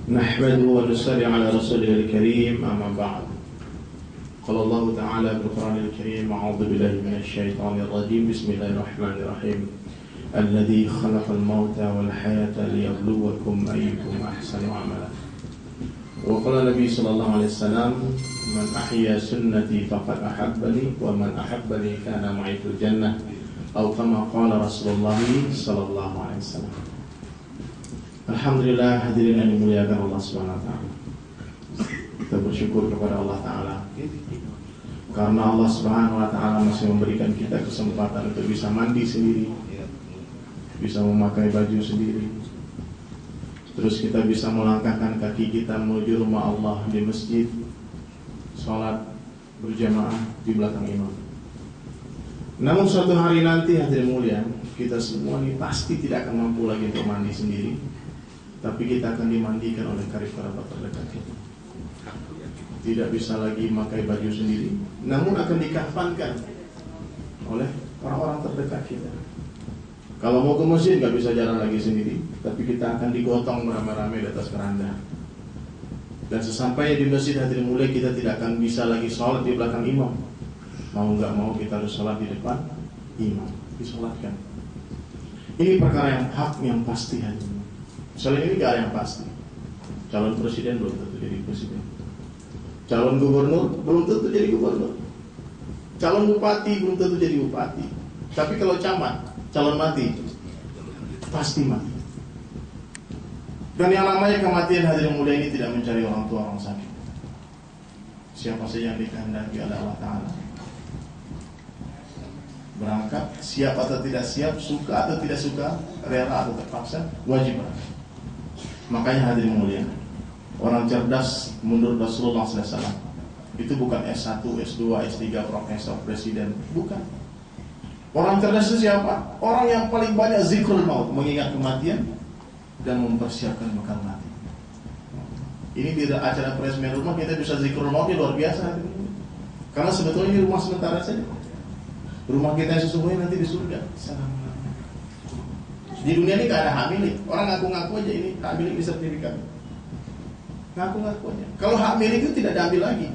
نحمده ونصلي على رسوله الكريم أما بعد قال الله تعالى في القرآن الكريم أعوذ بالله من الشيطان الرجيم بسم الله الرحمن الرحيم الذي خلق الموت والحياة ليبلوكم أيكم أحسن عملا وقال النبي صلى الله عليه وسلم من أحيا سنتي فقد أحبني ومن أحبني كان معي في الجنة أو كما قال رسول الله صلى الله عليه وسلم. Alhamdulillah, hadirin yang dimuliakan Allah SWT. Kita bersyukur kepada Allah Ta'ala karena Allah SWT masih memberikan kita kesempatan untuk bisa mandi sendiri, bisa memakai baju sendiri, terus kita bisa melangkahkan kaki kita menuju rumah Allah di masjid, sholat berjamaah di belakang imam. Namun suatu hari nanti, hadirin mulia, kita semua ini pasti tidak akan mampu lagi untuk mandi sendiri, tapi kita akan dimandikan oleh karib kerabat terdekat kita. Tidak bisa lagi memakai baju sendiri, namun akan dikafankan oleh orang-orang terdekat kita. Kalau mau ke masjid nggak bisa jalan lagi sendiri, tapi kita akan digotong beramai-ramai di atas keranda. Dan sesampainya di masjid, hadirin mulia, kita tidak akan bisa lagi sholat di belakang imam. Mau nggak mau kita harus sholat di depan imam, disolatkan. Ini perkara yang hak, yang pasti, hadirin. Soalnya ini gak ada yang pasti. Calon presiden belum tentu jadi presiden, calon gubernur belum tentu jadi gubernur, calon bupati belum tentu jadi bupati. Tapi kalau camat, calon mati, pasti mati. Dan yang namanya kematian, hadirin mulia, ini tidak mencari orang tua, orang sakit. Siapa saja yang dikehendaki oleh Allah Ta'ala berangkat, siap atau tidak siap, suka atau tidak suka, rela atau terpaksa, wajib berangkat. Makanya hadirin mulia, orang cerdas menurut Rasulullah SAW itu bukan S1, S2, S3, profesor, presiden, bukan. Orang cerdas itu siapa? Orang yang paling banyak zikrul maut, mengingat kematian dan mempersiapkan bekal mati. Ini di acara peresmian rumah kita bisa zikrul maut, ini luar biasa. Karena sebetulnya ini rumah sementara saja. Rumah kita yang sesungguhnya nanti di surga. Di dunia ini gak ada hak milik. Orang ngaku-ngaku aja ini hak milik di sertifikat. Ngaku-ngaku aja. Kalau hak milik itu tidak diambil lagi.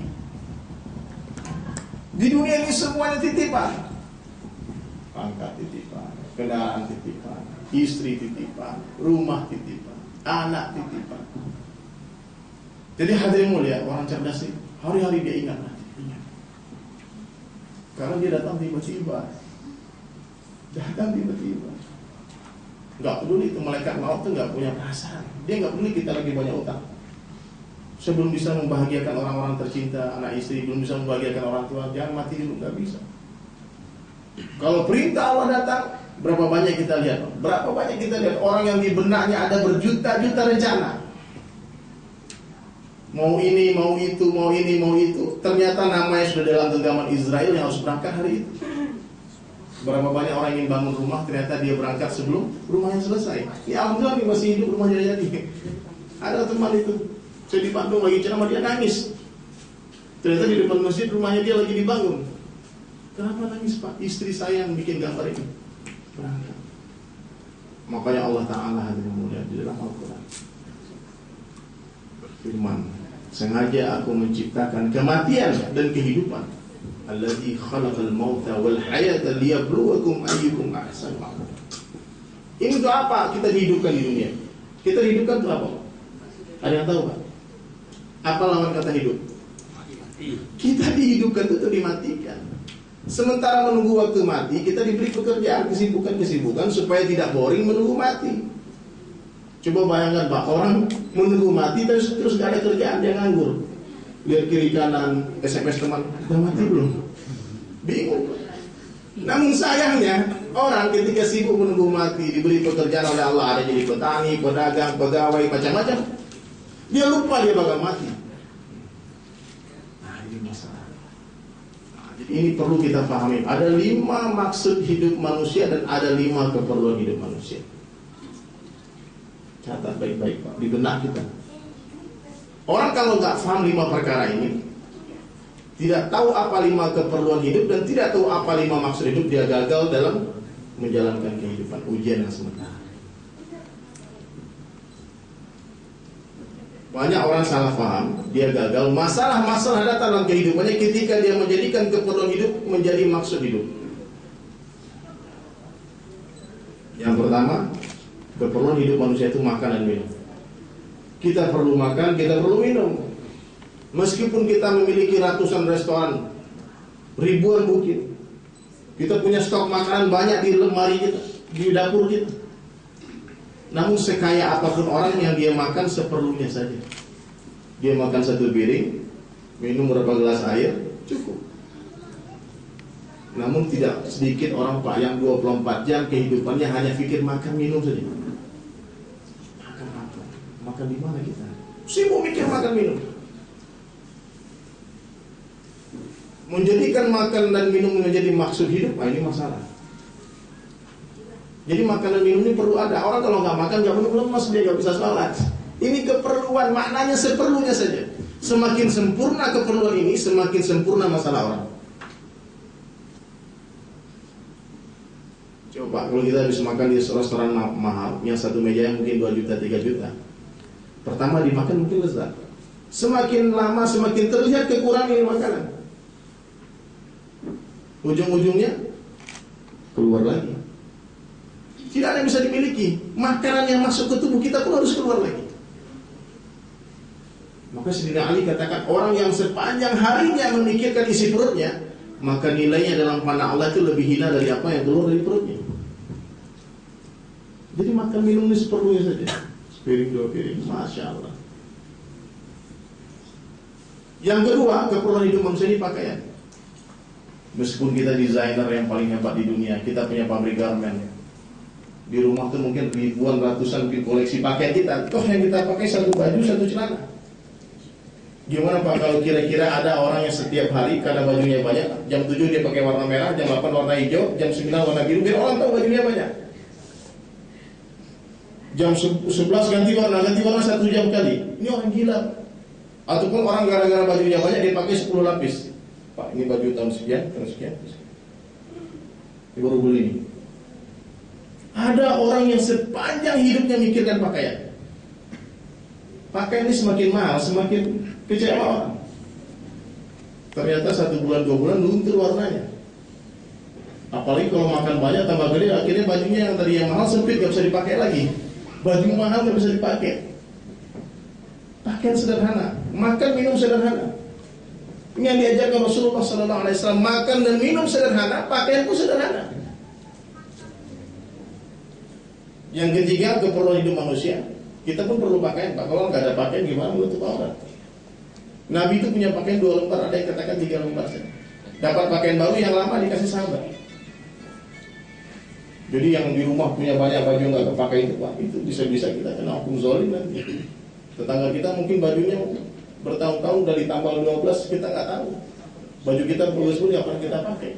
Di dunia ini semuanya titipan. Pangkat titipan, kendaraan titipan, istri titipan, rumah titipan, anak titipan. Jadi hadirin mulia, orang cerdas sih hari-hari dia ingat. Karena dia datang tiba-tiba. Gak peduli itu malaikat maut itu gak punya perasaan. Dia gak peduli kita lagi banyak utang. Sebelum bisa membahagiakan orang-orang tercinta, anak istri, belum bisa membahagiakan orang tua, jangan mati dulu, gak bisa. Kalau perintah Allah datang, berapa banyak kita lihat? Berapa banyak kita lihat orang yang di benaknya ada berjuta-juta rencana. Mau ini, mau itu, mau ini, mau itu. Ternyata namanya sudah dalam genggaman Israel yang harus berangkat hari itu. Berapa banyak orang ingin bangun rumah, ternyata dia berangkat sebelum rumahnya selesai. Ya alhamdulillah masih hidup, rumahnya jadi. Ada teman itu, saya di Bandung lagi ceramah, dia nangis. Ternyata di depan masjid rumahnya dia lagi dibangun. Kenapa nangis, Pak? Istri saya yang bikin gambar itu berangkat. Makanya Allah Ta'ala hadirin mulia di dalam Al-Quran firman, sengaja aku menciptakan kematian dan kehidupan. Alladzi khalaqal mauta wal hayata liyabluwakum ayyukum ahsanu amala. Ini untuk apa kita dihidupkan di dunia? Kita dihidupkan untuk apa? Ada yang tahu, Pak? Apa lawan kata hidup? Kita dihidupkan itu untuk dimatikan. Sementara menunggu waktu mati, kita diberi pekerjaan, kesibukan-kesibukan supaya tidak boring menunggu mati. Coba bayangkan, Pak, orang menunggu mati terus gak ada kerjaan, dia nganggur. Lihat kiri kanan, SMS teman, udah mati belum? Bingung. Namun sayangnya, orang ketika sibuk menunggu mati, diberi pekerjaan oleh Allah, ada jadi petani, pedagang, pegawai, macam-macam, dia lupa dia bakal mati. Nah, ini masalah. Nah, jadi ini perlu kita pahami. Ada 5 maksud hidup manusia dan ada 5 keperluan hidup manusia. Catat baik-baik, Pak, di benak kita. Orang kalau nggak paham 5 perkara ini, tidak tahu apa 5 keperluan hidup dan tidak tahu apa 5 maksud hidup, dia gagal dalam menjalankan kehidupan, ujian yang sementara. Banyak orang salah paham, dia gagal. Masalah-masalah datang dalam kehidupannya ketika dia menjadikan keperluan hidup menjadi maksud hidup. Yang pertama, keperluan hidup manusia itu makan dan minum. Kita perlu makan, kita perlu minum. Meskipun kita memiliki ratusan restoran, ribuan bukit, kita punya stok makanan banyak di lemari kita, di dapur kita. Namun sekaya apapun orang yang dia makan seperlunya saja. Dia makan satu piring, minum berapa gelas air, cukup. Namun tidak sedikit orang Pak yang 24 jam kehidupannya hanya pikir makan minum saja. Makan apa? Makan di mana kita? Sibuk mikir makan minum. Menjadikan makan dan minum menjadi maksud hidup, nah ini masalah. Jadi makanan minum ini perlu ada. Orang kalau nggak makan nggak minum lemas, dia nggak bisa sholat. Ini keperluan, maknanya seperlunya saja. Semakin sempurna keperluan ini, semakin sempurna masalah orang. Coba kalau kita habis makan di restoran mahal, yang satu meja yang mungkin 2 juta, 3 juta. Pertama dimakan mungkin lezat. Semakin lama semakin terlihat kekurangan ini makanan. Ujung-ujungnya keluar lagi. Tidak ada yang bisa dimiliki. Makanan yang masuk ke tubuh kita pun harus keluar lagi. Maka Sayyidina Ali katakan, orang yang sepanjang harinya memikirkan isi perutnya, maka nilainya dalam pandangan Allah itu lebih hina dari apa yang keluar dari perutnya. Jadi makan minum ini seperlunya saja. Sepiring 2 piring, Masya Allah. Yang kedua, keperluan hidup manusia ini pakaian. Meskipun kita desainer yang paling hebat di dunia, kita punya pabrik garment, di rumah tuh mungkin ribuan, ratusan koleksi pakaian kita. Toh yang kita pakai satu baju, satu celana. Gimana Pak kalau kira-kira ada orang yang setiap hari karena bajunya banyak, jam 7 dia pakai warna merah, jam 8 warna hijau, jam 9 warna biru, biar orang tahu bajunya banyak. Jam 11 ganti warna 1 jam kali. Ini orang gila. Ataupun orang gara-gara bajunya banyak dia pakai 10 lapis. Pak, ini baju tahun sekian, tahun sekian. Ini baru beli nih. Ada orang yang sepanjang hidupnya mikirkan pakaian. Pakaian ini semakin mahal, semakin kecewa orang. Ternyata 1 bulan 2 bulan luntur warnanya. Apalagi kalau makan banyak tambah gede, akhirnya bajunya yang tadi yang mahal sempit, gak bisa dipakai lagi. Baju mahal gak bisa dipakai. Pakaian sederhana, makan minum sederhana. Ini yang diajarkan Rasulullah SAW. Makan dan minum sederhana, pakaian pun sederhana. Yang ketiga, keperluan hidup manusia. Kita pun perlu pakaian, Pak. Kalau nggak ada pakaian gimana menutup aurat? Nabi itu punya pakaian 2 lembar, ada yang katakan 3 lembar saja. Dapat pakaian baru yang lama dikasih sahabat. Jadi yang di rumah punya banyak baju nggak kepakai itu, Pak, itu bisa-bisa kita kena hukum zalim nanti. Tetangga kita mungkin bajunya bertahun-tahun dari tanggal 12 kita nggak tahu. Baju kita bagus pun nggak pernah kita pakai.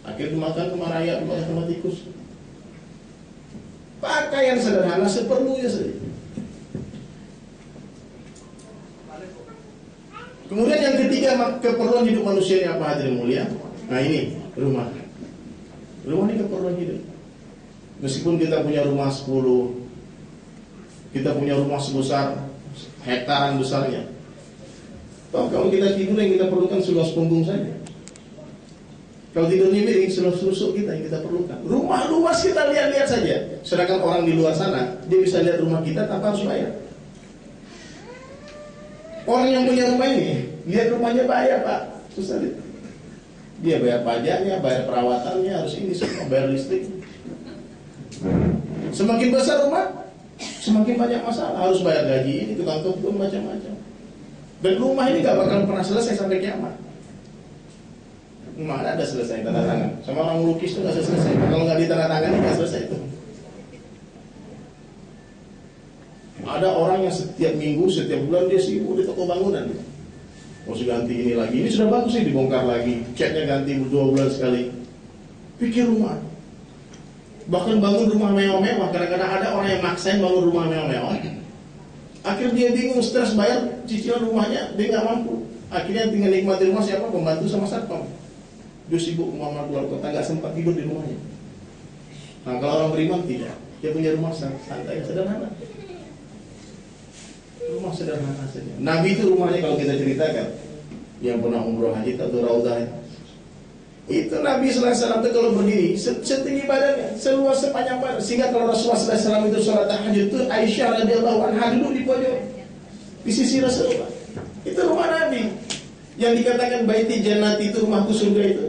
Akhirnya makan kemaraya, dimakan sama tikus. Pakaian sederhana seperlunya saja. Kemudian yang ketiga, keperluan hidup manusia ini apa hadirin mulia? Nah ini, rumah. Rumah ini keperluan hidup. Meskipun kita punya rumah 10, kita punya rumah sebesar hektaran besarnya, toh kalau kita tidur yang kita perlukan seluas punggung saja. Kalau tidurnya miring, seluas tusuk kita yang kita perlukan. Rumah luas kita lihat-lihat saja. Sedangkan orang di luar sana, dia bisa lihat rumah kita tanpa harus bayar. Orang yang punya rumah ini, lihat rumahnya bayar, Pak. Susah lihat. Dia bayar pajaknya, bayar perawatannya, harus ini semua, bayar listrik. Semakin besar rumah, semakin banyak masalah. Harus bayar gaji ini, tukang kebun, macam-macam. Dan rumah ini gak bakal pernah selesai sampai kiamat. Mana ada selesai tanda tangan. Sama orang melukis itu gak selesai. Kalau gak ditandatangani gak selesai itu. Ada orang yang setiap minggu, setiap bulan dia sibuk di toko bangunan. Harus ganti ini lagi. Ini sudah bagus sih, dibongkar lagi. Catnya ganti 2 bulan sekali. Pikir rumah. Bahkan bangun rumah mewah-mewah. Kadang-kadang ada orang yang maksain bangun rumah mewah-mewah. Akhirnya dia bingung, stres bayar cicilan rumahnya, dia gak mampu. Akhirnya tinggal nikmati rumah siapa? Pembantu sama satpam. Dia sibuk muamal keluar kota, gak sempat tidur di rumahnya. Nah kalau orang beriman tidak. Dia punya rumah santai, sederhana. Rumah sederhana saja. Nabi itu rumahnya kalau kita ceritakan, yang pernah umroh haji atau raudhah itu Nabi SAW itu kalau berdiri setinggi badannya, seluas sepanjang badan, sehingga kalau Rasulullah SAW itu sholat tahajud itu Aisyah radhiyallahu anha duduk di pojok di sisi Rasulullah. Itu rumah Nabi yang dikatakan baiti jannati, itu rumahku surga itu.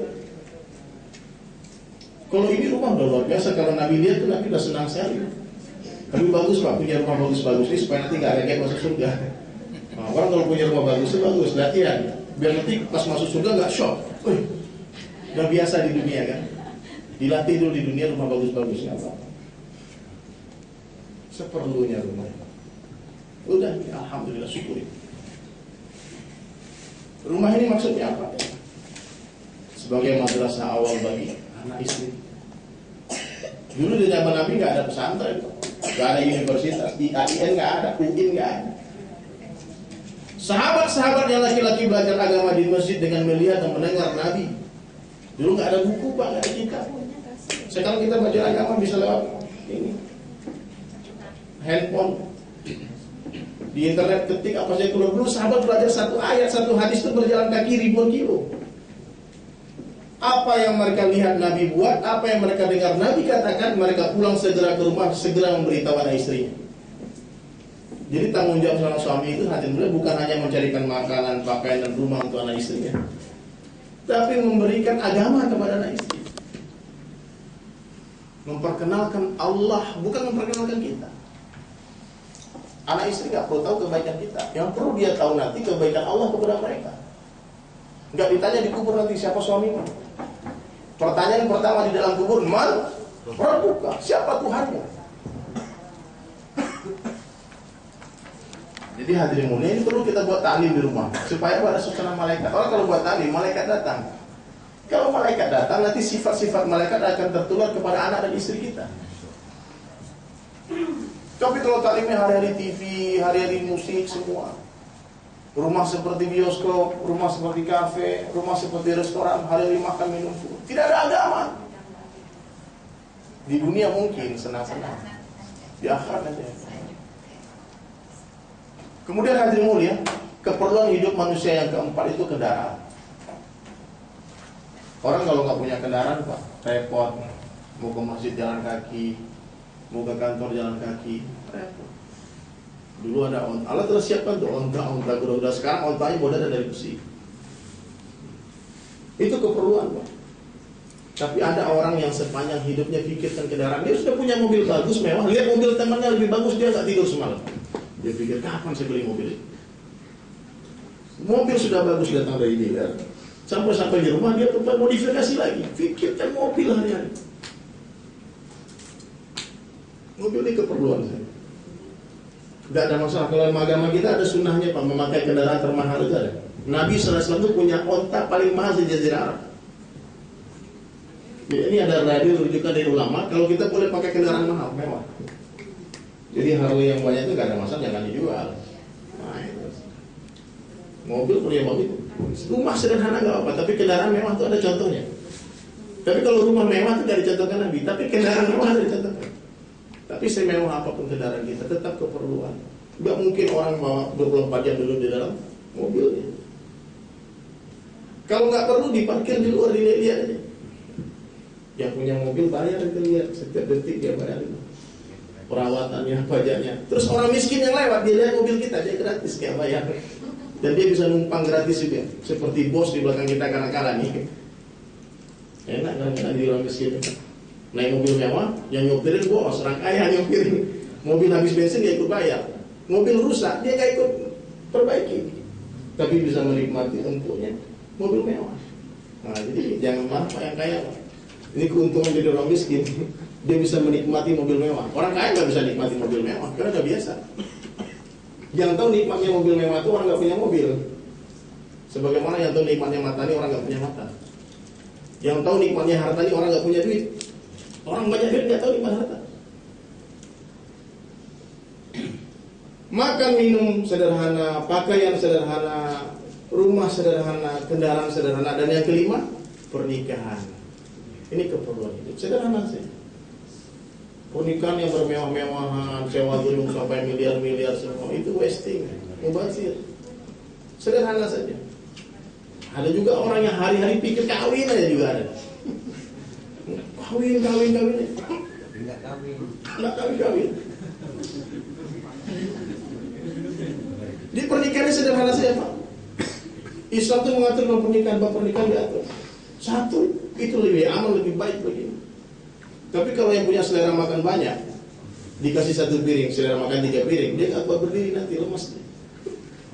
Kalau ini rumah udah luar biasa. Kalau Nabi lihat tuh Nabi udah senang sekali. Tapi bagus Pak, punya rumah bagus-bagus ini supaya nanti gak ada yang masuk surga. Nah, orang kalau punya rumah bagus itu bagus, latihan biar nanti pas masuk surga gak shock. Udah biasa di dunia kan. Dilatih dulu di dunia rumah bagus-bagus, gak apa-apa. Seperlunya rumah. Udah, alhamdulillah, syukuri. Rumah ini maksudnya apa? Sebagai madrasah awal bagi anak istri. Dulu di zaman Nabi gak ada pesantren, gak ada universitas, IAIN gak ada, UIN gak ada. Sahabat-sahabat yang laki-laki belajar agama di masjid dengan melihat dan mendengar Nabi. Dulu gak ada buku Pak, gak ada kitab. Sekarang kita belajar agama bisa lewat ini, handphone, di internet, ketik apa saja. Kalau dulu sahabat belajar satu ayat, satu hadis itu berjalan kaki ribuan kilo. Apa yang mereka lihat Nabi buat, apa yang mereka dengar Nabi katakan, mereka pulang segera ke rumah, segera memberitahu anak istrinya. Jadi tanggung jawab seorang suami itu hati-hati bukan hanya mencarikan makanan, pakaian dan rumah untuk anak istrinya, tapi memberikan agama kepada anak istri. Memperkenalkan Allah, bukan memperkenalkan kita. Anak istri gak perlu tahu kebaikan kita. Yang perlu dia tahu nanti kebaikan Allah kepada mereka. Gak ditanya di kubur nanti siapa suamimu. Pertanyaan pertama di dalam kubur, man rabbuka, siapa Tuhanmu. Jadi hadirin mulia, ini perlu kita buat ta'lim di rumah supaya pada suasana malaikat. Orang kalau buat ta'lim, malaikat datang. Kalau malaikat datang, nanti sifat-sifat malaikat akan tertular kepada anak dan istri kita. Tapi kalau ta'limnya hari-hari TV, hari-hari musik semua, rumah seperti bioskop, rumah seperti kafe, rumah seperti restoran, hari-hari makan minum, tidak ada agama. Di dunia mungkin senang-senang, di akhirat aja. Kemudian hadirin mulia, keperluan hidup manusia yang keempat itu kendaraan. Orang kalau nggak punya kendaraan Pak, repot. Mau ke masjid jalan kaki, mau ke kantor jalan kaki, repot. Dulu ada onta, Allah terus siapkan tuh onta kuda-kuda. Sekarang ontanya bodoh dari besi. Itu keperluan Pak. Tapi ada orang yang sepanjang hidupnya pikirkan kendaraan. Dia sudah punya mobil bagus, mewah. Lihat mobil temannya lebih bagus, dia nggak tidur semalam. Dia pikir kapan saya beli mobil ini? Mobil sudah bagus datang dari dealer. Sampai di rumah dia tempat modifikasi lagi. Pikirkan mobil hari-hari. Mobil ini keperluan saya. Tidak ada masalah. Kalau agama kita ada sunnahnya Pak, memakai kendaraan termahal itu ada. Nabi SAW itu punya onta paling mahal di Jazirah Arab. Ini ada radio rujukan dari ulama. Kalau kita boleh pakai kendaraan mahal, mewah. Jadi Harley yang banyak itu gak ada masalah, jangan dijual. Nah, itu. Mobil punya mobil. Rumah sederhana gak apa, tapi kendaraan mewah itu ada contohnya. Tapi kalau rumah mewah itu gak dicontohkan Nabi, tapi kendaraan mewah ada dicontohkan. Tapi semewah apapun kendaraan kita tetap keperluan. Gak mungkin orang bawa 24 jam dulu di dalam mobilnya. Kalau gak perlu diparkir di luar, dilihat aja. Yang punya mobil bayar itu, lihat setiap detik dia bayar itu. Perawatannya, pajaknya. Terus orang miskin yang lewat, dia lihat mobil kita, dia gratis kayak bayar. Dan dia bisa numpang gratis juga. Seperti bos di belakang kita kadang-kadang nih. Enak kadang-kadang di orang miskin. Naik mobil mewah, yang nyopirin bos, orang kaya nyopirin. Mobil habis bensin dia ikut bayar. Mobil rusak, dia gak ikut perbaiki. Tapi bisa menikmati untuknya mobil mewah. Nah, jadi jangan marah Pak yang kaya Pak. Ini keuntungan jadi orang miskin. Dia bisa menikmati mobil mewah. Orang kaya nggak bisa nikmati mobil mewah karena nggak biasa. Yang tahu nikmatnya mobil mewah itu orang nggak punya mobil. Sebagaimana yang tahu nikmatnya mata ini orang nggak punya mata. Yang tahu nikmatnya harta ini orang nggak punya duit. Orang banyak duit nggak tahu nikmat harta. Makan minum sederhana, pakaian sederhana, rumah sederhana, kendaraan sederhana, dan yang kelima pernikahan. Ini keperluan hidup sederhana sih. Pernikahan yang bermewah-mewahan, sewa gedung sampai miliar-miliar semua, itu wasting, mubazir. Sederhana saja. Ada juga orang yang hari-hari pikir kawin aja juga ada. Kawin aja. Nggak kawin. Di pernikahan sederhana saja, Pak. Islam itu mengatur dalam pernikahan, bab pernikahan diatur. Satu, itu lebih aman, lebih baik begini. Tapi kalau yang punya selera makan banyak, dikasih 1 piring, selera makan 3 piring, dia gak kuat berdiri nanti, lemas.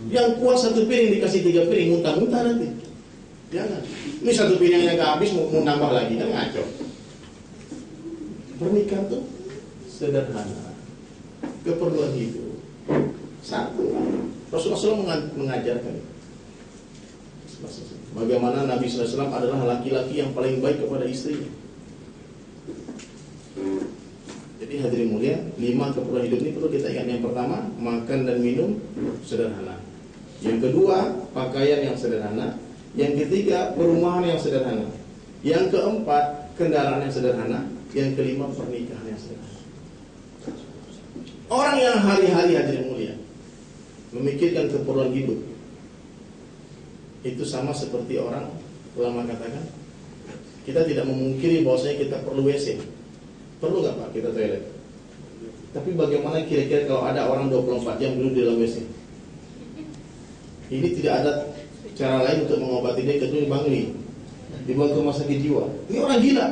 Yang kuat 1 piring dikasih 3 piring, muntah-muntah nanti. Jangan. Ini 1 piringnya gak habis, mau nambah lagi, kan ngaco. Pernikahan tuh sederhana, keperluan hidup. Satu, Rasulullah SAW mengajarkan bagaimana Nabi SAW adalah laki-laki yang paling baik kepada istrinya. Jadi hadirin mulia, 5 keperluan hidup ini perlu kita ingat. Yang pertama, makan dan minum sederhana. Yang kedua, pakaian yang sederhana. Yang ketiga, perumahan yang sederhana. Yang keempat, kendaraan yang sederhana. Yang kelima, pernikahan yang sederhana. Orang yang hari-hari hadirin mulia memikirkan keperluan hidup, itu sama seperti orang ulama katakan, kita tidak memungkiri bahwasanya kita perlu WC. Perlu nggak Pak kita toilet? Tapi bagaimana kira-kira kalau ada orang 24 jam duduk di dalam WC? Ini tidak ada cara lain untuk mengobati dia kecuali bangli, dibawa ke rumah sakit jiwa. Ini orang gila.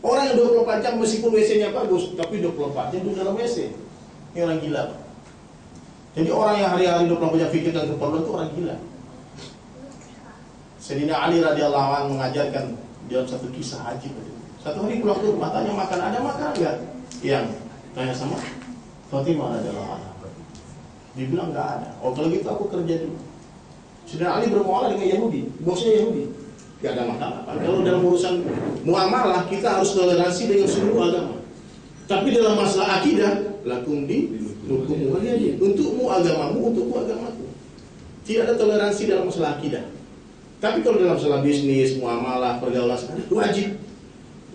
Orang yang 24 jam meskipun WC-nya bagus, tapi 24 jam duduk dalam WC. Ini orang gila. Jadi orang yang hari-hari 24 jam pikirkan keperluan itu orang gila. Sayyidina Ali radhiyallahu anhu mengajarkan dalam satu kisah haji. Satu hari pulang ke rumah, tanya makan, ada makan enggak? Yang tanya sama Fatimah radhiyallahu anha. Dibilang enggak ada. Oh kalau gitu aku kerja dulu. Sayyidina Ali bermuamalah dengan Yahudi, bosnya Yahudi. Enggak ada masalah. Kalau dalam urusan muamalah kita harus toleransi dengan seluruh agama. Tapi dalam masalah akidah, lakum di hukum waliya. Untukmu agamamu, untukku agamaku. Tidak ada toleransi dalam masalah akidah. Tapi kalau dalam masalah bisnis, muamalah, pergaulan wajib.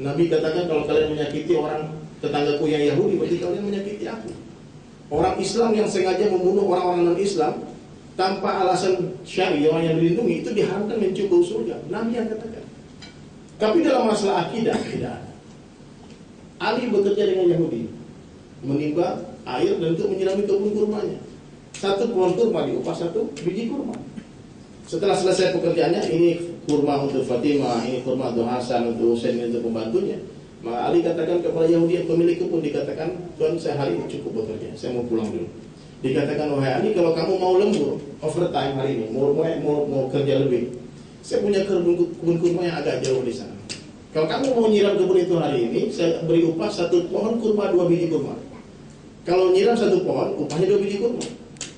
Nabi katakan kalau kalian menyakiti orang tetanggaku yang Yahudi, berarti kalian menyakiti aku. Orang Islam yang sengaja membunuh orang-orang non-Islam tanpa alasan syar'i, orang yang dilindungi, itu diharamkan mencium bau surga. Nabi yang katakan. Tapi dalam masalah akidah tidak ada. Ali bekerja dengan Yahudi, menimba air dan untuk menyirami kebun kurmanya. 1 pohon kurma diupah 1 biji kurma. Setelah selesai pekerjaannya, ini kurma untuk Fatimah, ini kurma untuk Hasan, untuk Husain, untuk pembantunya. Maka Ali katakan kepada Yahudi yang pemilik kebun, dikatakan, Tuan saya hari ini cukup bekerja, saya mau pulang dulu. Dikatakan, wahai Ali, kalau kamu mau lembur, overtime hari ini, mau kerja lebih, saya punya kebun kurma yang agak jauh di sana. Kalau kamu mau nyiram kebun itu hari ini, saya beri upah 1 pohon kurma 2 biji kurma. Kalau nyiram 1 pohon, upahnya 2 biji kurma.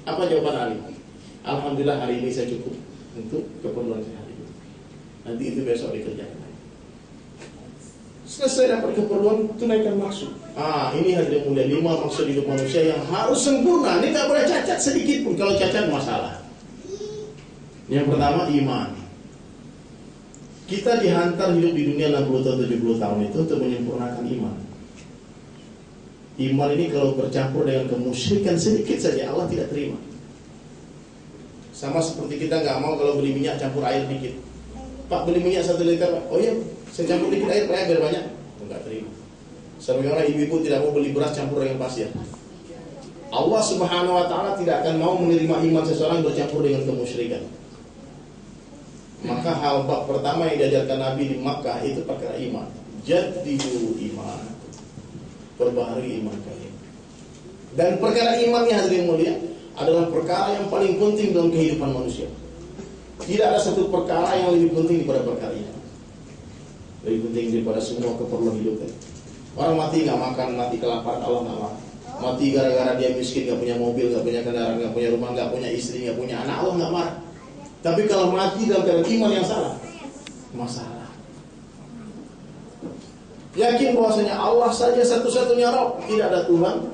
Apa jawaban Ali? Alhamdulillah hari ini saya cukup untuk keperluan saya hari ini. Nanti itu besok dikerjakan. Selesai dapat keperluan, tunaikan maksud. Ini hadirin mulia 5 maksud hidup manusia yang harus sempurna. Ini tak boleh cacat sedikit pun. Kalau cacat masalah. Yang pertama iman. Kita dihantar hidup di dunia 60 tahun 70 tahun itu untuk menyempurnakan iman. Iman ini kalau bercampur dengan kemusyrikan sedikit saja Allah tidak terima. Sama seperti kita nggak mau kalau beli minyak campur air dikit. Pak beli minyak 1 liter, oh iya saya campur dikit air, Pak biar banyak. Enggak terima. Sebagaimana ibu-ibu tidak mau beli beras campur dengan pasir. Allah Subhanahu wa taala tidak akan mau menerima iman seseorang bercampur dengan kemusyrikan. Maka hal pertama yang diajarkan Nabi di Makkah itu perkara iman. Jaddidu iman. Perbaharui iman kalian. Dan perkara iman yang hadirin mulia adalah perkara yang paling penting dalam kehidupan manusia. Tidak ada satu perkara yang lebih penting daripada perkara ini. Lebih penting daripada semua keperluan hidup. Orang mati nggak makan, mati kelaparan, Allah nggak marah. Mati gara-gara dia miskin, nggak punya mobil, nggak punya kendaraan, nggak punya rumah, nggak punya istri, nggak punya anak, Allah nggak marah. Tapi kalau mati dalam keadaan iman yang salah, masalah. Yakin bahwasanya Allah saja satu-satunya Rabb, tidak ada Tuhan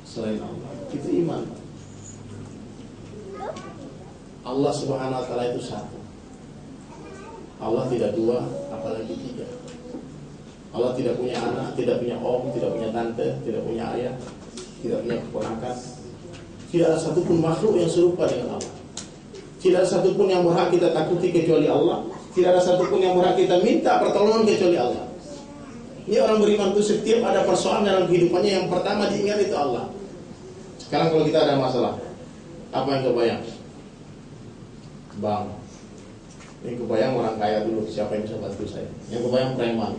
selain Allah. Itu iman. Allah Subhanahu wa taala itu satu. Allah tidak 2, apalagi 3. Allah tidak punya anak, tidak punya om, tidak punya tante, tidak punya ayah, tidak punya keponakan. Tidak ada satupun makhluk yang serupa dengan Allah. Tidak ada satupun yang berhak kita takuti kecuali Allah. Tidak ada satupun yang berhak kita minta pertolongan kecuali Allah. Ini orang beriman itu setiap ada persoalan dalam kehidupannya, yang pertama diingat itu Allah. Sekarang kalau kita ada masalah, apa yang kebayang? Bang, ini kebayang orang kaya dulu, siapa yang bisa bantu saya? Yang kebayang preman.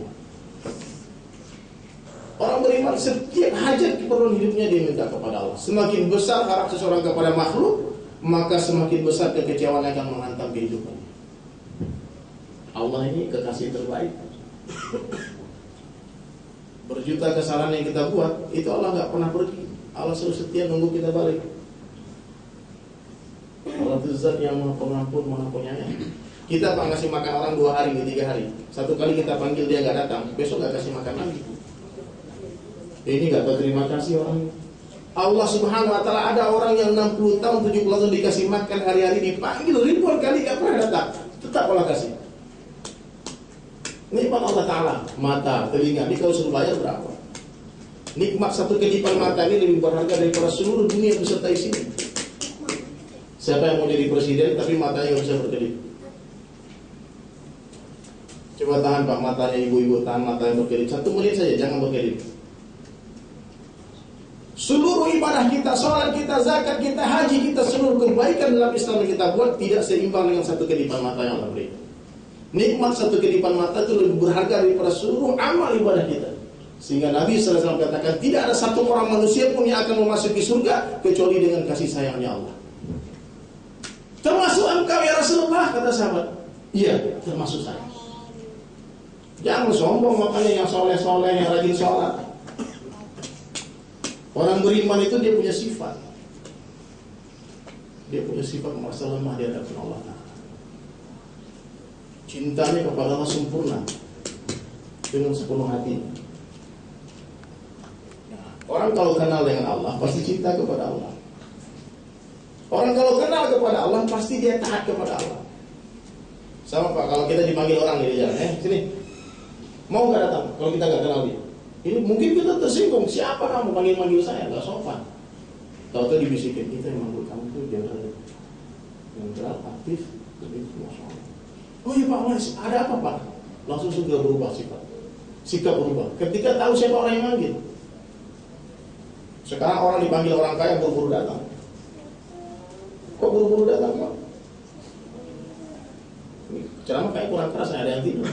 Orang beriman setiap hajat keperluan hidupnya dia minta kepada Allah. Semakin besar harap seseorang kepada makhluk, maka semakin besar kekecewaan yang akan menghantam kehidupannya. Allah ini kekasih terbaik. Berjuta kesalahan yang kita buat, itu Allah nggak pernah pergi. Allah selalu setia nunggu kita balik. Allah itu zat yang maha pengampun, maha penyayang. Kita pak ngasih makan orang 2 hari, 3 hari. Satu kali kita panggil dia nggak datang, besok nggak kasih makan lagi. Ini nggak berterima kasih orang. Allah Subhanahu Wa Taala, ada orang yang 60 tahun, 70 tahun dikasih makan hari-hari, dipanggil ribuan kali nggak pernah datang, tetap Allah kasih. Nikmat Allah Taala, mata, telinga, ini kalau suruh bayar berapa? Nikmat satu kedipan mata ini lebih berharga daripada seluruh dunia beserta isinya. Siapa yang mau jadi presiden tapi matanya nggak bisa berkedip? Coba tahan pak matanya ibu-ibu, tahan matanya berkedip 1 menit saja, jangan berkedip. Seluruh ibadah kita, sholat kita, zakat kita, haji kita, seluruh kebaikan dalam Islam yang kita buat tidak seimbang dengan satu kedipan mata yang Allah beri. Nikmat satu kedipan mata itu lebih berharga daripada seluruh amal ibadah kita. Sehingga Nabi SAW katakan, tidak ada satu orang manusia pun yang akan memasuki surga kecuali dengan kasih sayangnya Allah. Termasuk engkau ya Rasulullah, kata sahabat. Iya, termasuk saya. Jangan sombong, makanya yang soleh-soleh, yang rajin sholat. Orang beriman itu dia punya sifat. Dia punya sifat merasa lemah di hadapan Allah. Cintanya kepada Allah sempurna dengan sepenuh hatinya. Orang kalau kenal dengan Allah pasti cinta kepada Allah. Orang kalau kenal kepada Allah pasti dia taat kepada Allah. Sama pak, kalau kita dipanggil orang di jalan, sini, mau nggak datang? Kalau kita nggak kenal dia, ini mungkin kita tersinggung. Siapa kamu panggil saya? Nggak sopan. Tahu-tahu dibisikin, kita yang manggil kamu tuh jenderal aktif, begitu masalah. Oh iya pak, mas, ada apa pak? Langsung segera berubah sikap berubah. Ketika tahu siapa orang yang manggil. Sekarang orang dipanggil orang kaya buru-buru datang. Kok buru-buru datang pak? Ceramah kayak kurang keras, ada yang tidur.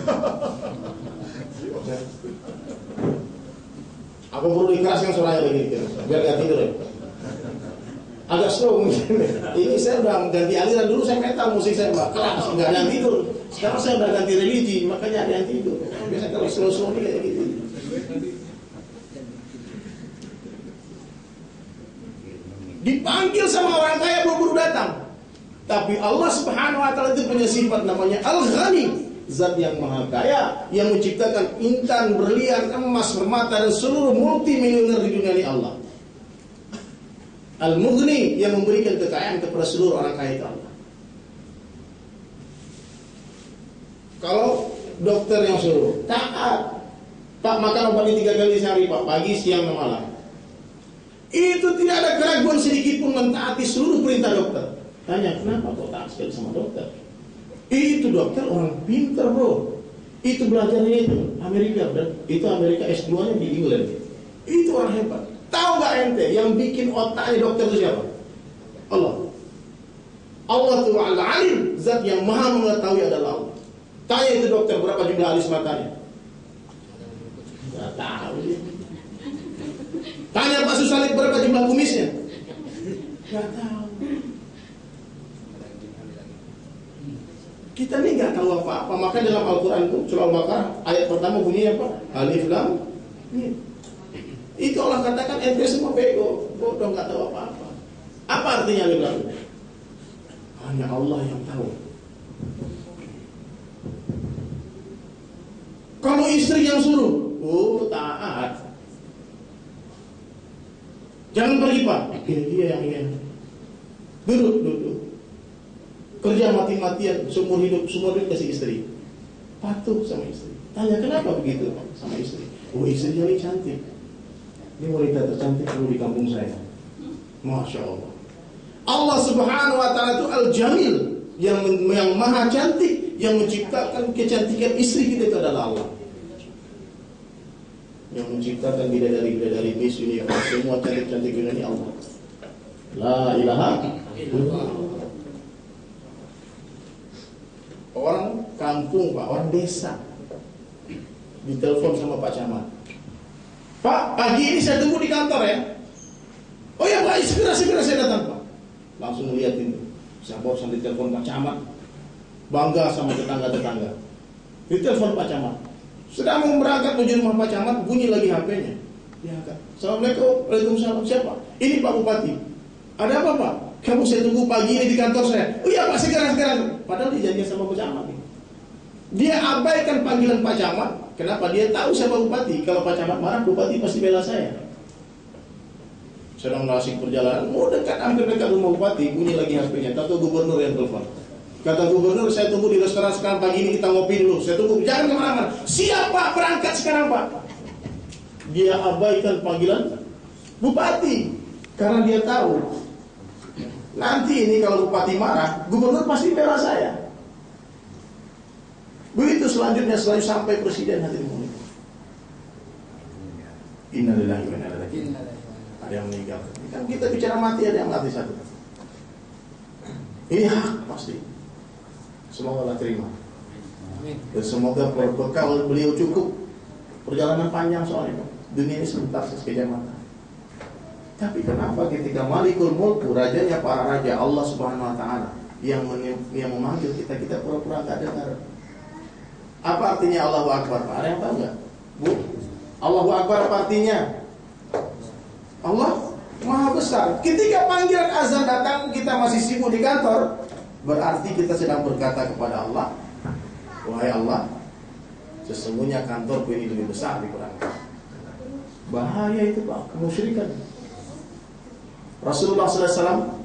Apa perlu dikeraskan suaranya begitu? Biar gak tidur ya? Agak slow mungkin. Ini saya udah ganti aliran, dulu saya metal musik saya mbak keras, nggak ada yang tidur. Sekarang saya udah ganti religi, makanya ada yang tidur. Biasanya kalau slow ini kayak gitu. Dipanggil sama orang kaya buru-buru datang. Tapi Allah Subhanahu Wa Taala itu punya sifat namanya Al-Ghani, zat yang maha kaya, yang menciptakan intan, berlian, emas, permata dan seluruh multimilioner di dunia ini Allah. Al-Mughni, yang memberikan kekayaan kepada seluruh orang kaya itu Allah. Kalau dokter yang suruh taat, pak makan obat 3 kali sehari pak, pagi, siang, dan malam, itu tidak ada keraguan sedikit pun mentaati seluruh perintah dokter. Tanya, kenapa kok taat sekali sama dokter? Itu dokter orang pintar bro. Itu belajarnya itu Amerika, itu Amerika S2-nya di England. Itu orang hebat. Tahu gak ente yang bikin otaknya dokter itu siapa? Allah. Allah itu Al-Alim, zat yang maha mengetahui adalah Allah. Tanya itu dokter berapa jumlah alis matanya? Gak tahu dia. Tanya Pak Susalib berapa jumlah kumisnya? Gak tahu. Kita ini gak tahu apa-apa. Maka dalam Al-Quran itu surah Al-Baqarah ayat pertama bunyinya apa? Alif Lam Mim. Itu Allah katakan ente semua bego, bodoh, gak tahu apa-apa. Apa artinya Alif Lam Mim? Hanya Allah yang tahu. Kalau istri yang suruh, taat. Jangan pergi pak. Dia yang ingin. Duduk. Kerja mati-matian, seumur hidup kasih istri. patuh sama istri. Tanya kenapa begitu sama istri? Oh, istrinya ini cantik. Ini wanita tercantik dulu di kampung saya. Masya Allah. Allah Subhanahu wa Ta'ala itu Al-Jamil, yang maha cantik, yang menciptakan kecantikan istri kita itu adalah Allah. Yang menciptakan bidadari-bidadari Miss Universe, semua cantik-cantik ini Allah. La ilaha illallah. Orang kampung Pak, orang desa ditelepon sama Pak Camat. Pak, pagi ini saya tunggu di kantor ya. Oh ya Pak, segera saya datang Pak. Langsung ngeliatin, saya barusan ditelepon Pak Camat. Bangga sama tetangga-tetangga. Ditelepon Pak Camat. Sedang mau berangkat menuju rumah Pak Camat, bunyi lagi HP-nya. Diangkat. Assalamualaikum. Waalaikumsalam. Siapa? Ini Pak Bupati. Ada apa Pak? Kamu saya tunggu pagi ini di kantor saya. Oh iya Pak, segera. Padahal dijanji sama Pak Camat. Dia abaikan panggilan Pak Camat. Kenapa? Dia tahu saya Pak Bupati. Kalau Pak Camat marah, Bupati pasti bela saya. Sedang asik perjalanan, mau hampir dekat rumah Bupati, bunyi lagi HP-nya. Tahu gubernur yang telepon. Kata gubernur, saya tunggu di restoran sekarang, pagi ini kita ngopi dulu. Saya tunggu, jangan kemana-mana. Siap Pak, berangkat sekarang Pak. Dia abaikan panggilan Bupati, karena dia tahu nanti ini kalau Bupati marah, gubernur pasti bela saya. Begitu selanjutnya sampai Presiden hadirin mulia. Innalillahi wa inna ilaihi raji'un. Ada yang meninggal. Kan kita bicara mati, ada yang mati satu. Ini hak pasti. Semoga Allah terima. Dan semoga bekal beliau cukup. Perjalanan panjang soalnya. Dunia ini sebentar sekejap mata. Tapi kenapa ketika Malikul Mulk, rajanya para raja, Allah Subhanahu wa Ta'ala yang memanggil kita pura-pura gak dengar. Apa artinya Allahu Akbar? Ada yang tahu nggak? Bu, Allahu Akbar apa artinya? Allah Maha Besar. Ketika panggilan azan datang, kita masih sibuk di kantor, berarti kita sedang berkata kepada Allah, wahai Allah, sesungguhnya kantorku ini lebih besar daripada Engkau. Bahaya itu Pak, kemusyrikan. Rasulullah SAW,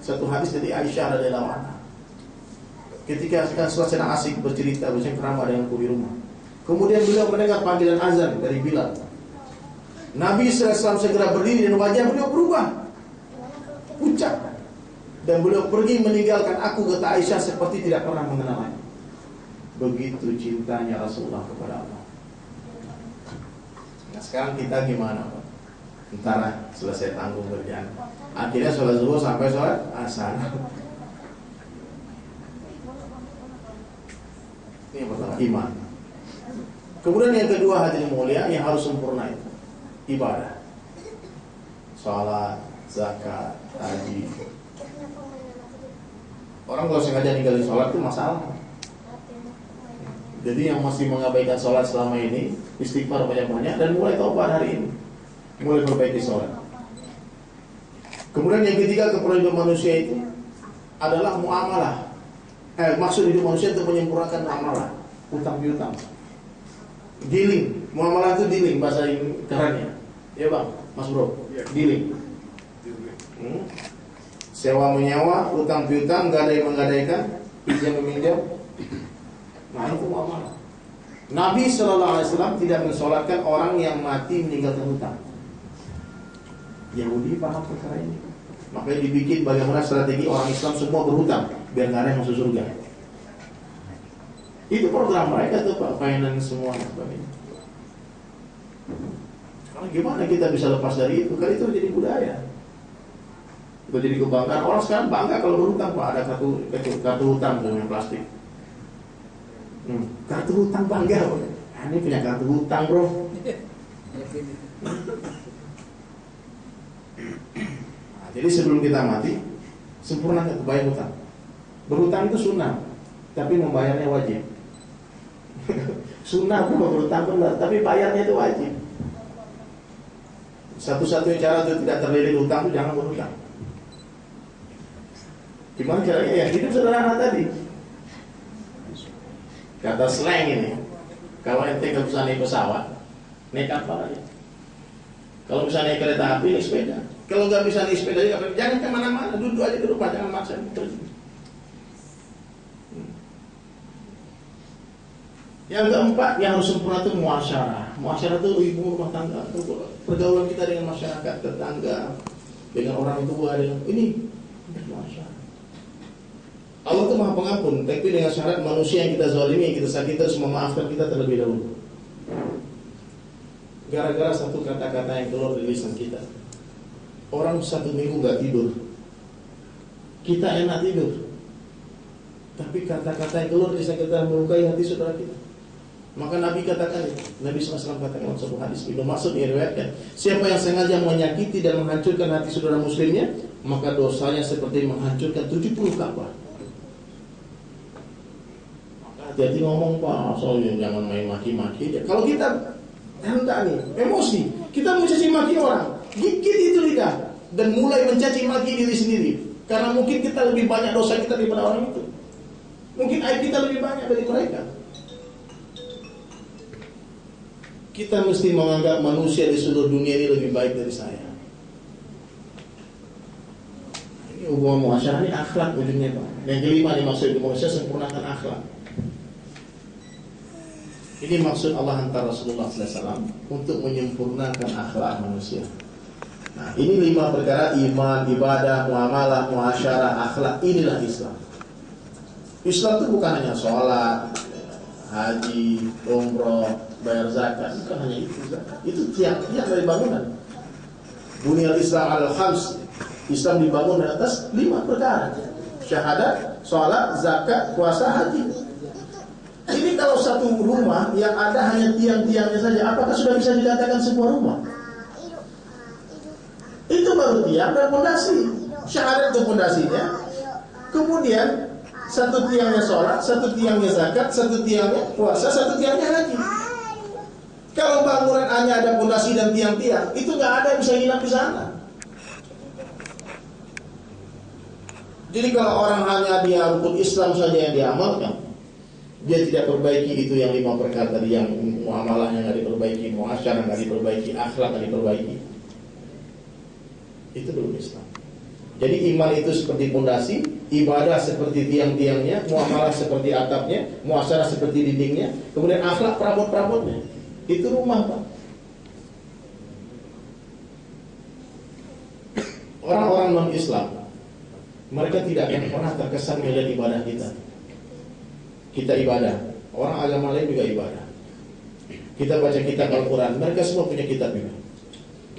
satu hadis dari Aisyah radhiyallahu anha. Ketika Rasulullah sedang asik bercerita bersama denganku di rumah, kemudian beliau mendengar panggilan azan dari Bilal. Nabi SAW segera berdiri dan wajah beliau berubah, pucat, dan beliau pergi meninggalkan aku, kata Aisyah, seperti tidak pernah mengenalnya. Begitu cintanya Rasulullah kepada Allah. Nah sekarang kita gimana Pak? Ntar selesai tanggung kerjaan, akhirnya sholat zuhur sampai sholat asar. Ini yang pertama, iman. Kemudian yang kedua, hadirin mulia, yang harus sempurna itu ibadah, salat, zakat, haji. Orang kalau sengaja ninggalin salat itu masalah. Jadi yang masih mengabaikan salat selama ini, istighfar banyak-banyak dan mulai taubat hari ini, mulai perbaiki salat. Kemudian yang ketiga, keperluan hidup manusia itu adalah muamalah. Maksud hidup manusia untuk menyempurnakan muamalah, utang piutang, dealing. Muamalah itu dealing, bahasa kerennya. Ya Bang, Mas Bro, dealing. Sewa menyewa, utang piutang, gadai menggadaikan, pinjam meminjam. Nah itu muamalah. Nabi SAW tidak mensolatkan orang yang mati meninggalkan hutang. Yahudi paham perkara ini, makanya dibikin bagaimana strategi orang Islam semua berhutang biar nggak ada yang masuk surga. Itu program mereka tuh Pak, finance semua dan sebagainya. Karena gimana kita bisa lepas dari itu? Kan itu jadi budaya, itu jadi kebanggaan. Orang sekarang bangga kalau berhutang Pak, ada kartu hutang dengan plastik. Kartu hutang bangga. Ini punya kartu hutang bro. Nah, jadi sebelum kita mati, sempurnakan bayar hutang. Berhutang itu sunnah, tapi membayarnya wajib. Sunnah bukan berhutang benar, tapi bayarnya itu wajib. Satu-satunya cara untuk tidak terlilit hutang itu jangan berhutang. Gimana caranya? Ya hidup sederhana tadi. Kata slang ini, kalau ente nggak bisa naik pesawat, naik apa aja. Kalau bisa naik kereta api, naik sepeda. Kalau nggak bisa naik sepeda, jangan kemana-mana, duduk aja di rumah, jangan maksa. Yang keempat yang harus sempurna itu muasyarah. Muasyarah itu ibu rumah tangga, pergaulan kita dengan masyarakat, tetangga, dengan orang tua, dengan ini muasyarah. Allah itu Maha Pengampun, tapi dengan syarat manusia yang kita zalimi, yang kita sakiti harus memaafkan kita terlebih dahulu. Gara-gara satu kata-kata yang keluar dari lisan kita, orang 1 minggu gak tidur, kita enak tidur, tapi kata-kata yang keluar dari lisan kita melukai hati saudara kita. Maka Nabi katakan, Nabi SAW katakan dalam satu hadis, itu maksud diriwayatkan, siapa yang sengaja menyakiti dan menghancurkan hati saudara muslimnya, maka dosanya seperti menghancurkan 70 Ka'bah. Maka hati-hati ngomong Pak, soalnya jangan main maki-maki. Kalau kita hendak nih, emosi, kita mau caci maki orang, gigit itu lidah dan mulai mencaci maki diri sendiri. Karena mungkin kita lebih banyak dosa kita daripada orang itu. Mungkin aib kita lebih banyak dari mereka. Kita mesti menganggap manusia di seluruh dunia ini lebih baik dari saya. Ini hubungan muasyarah, ini akhlak ujungnya Pak. Yang kelima nih maksud manusia sempurnakan akhlak. Ini maksud Allah hantar Rasulullah SAW untuk menyempurnakan akhlak manusia. Nah, ini 5 perkara: iman, ibadah, muamalah, muasyarah, akhlak. Inilah Islam. Islam itu bukan hanya sholat, haji, umroh, bayar zakat, bukan hanya itu. Itu tiang-tiang dari bangunan. Bunyal Islam al-khams. Islam dibangun di atas 5 perkara: syahadat, sholat, zakat, puasa, haji. Ini kalau satu rumah yang ada hanya tiang-tiangnya saja, apakah sudah bisa dikatakan sebuah rumah? Itu baru tiang dan fondasi. Syahadat itu fondasinya. Kemudian satu tiangnya sholat, satu tiangnya zakat, satu tiangnya puasa, satu tiangnya haji. Kalau bangunan hanya ada fondasi dan tiang-tiang, itu nggak ada yang bisa nginap di sana. Jadi kalau orang hanya dia rukun Islam saja yang diamalkan, dia tidak perbaiki itu yang 5 perkara tadi, yang muamalahnya nggak diperbaiki, muasyarah nggak diperbaiki, akhlak nggak diperbaiki, itu belum Islam. Jadi iman itu seperti fondasi, ibadah seperti tiang-tiangnya, muamalah seperti atapnya, muasyarah seperti dindingnya, kemudian akhlak perabot-perabotnya. Itu rumah Pak. Orang-orang non-Islam, mereka tidak akan pernah terkesan melihat ibadah kita. Kita ibadah, orang agama lain juga ibadah. Kita baca kitab Al-Quran, mereka semua punya kitab juga.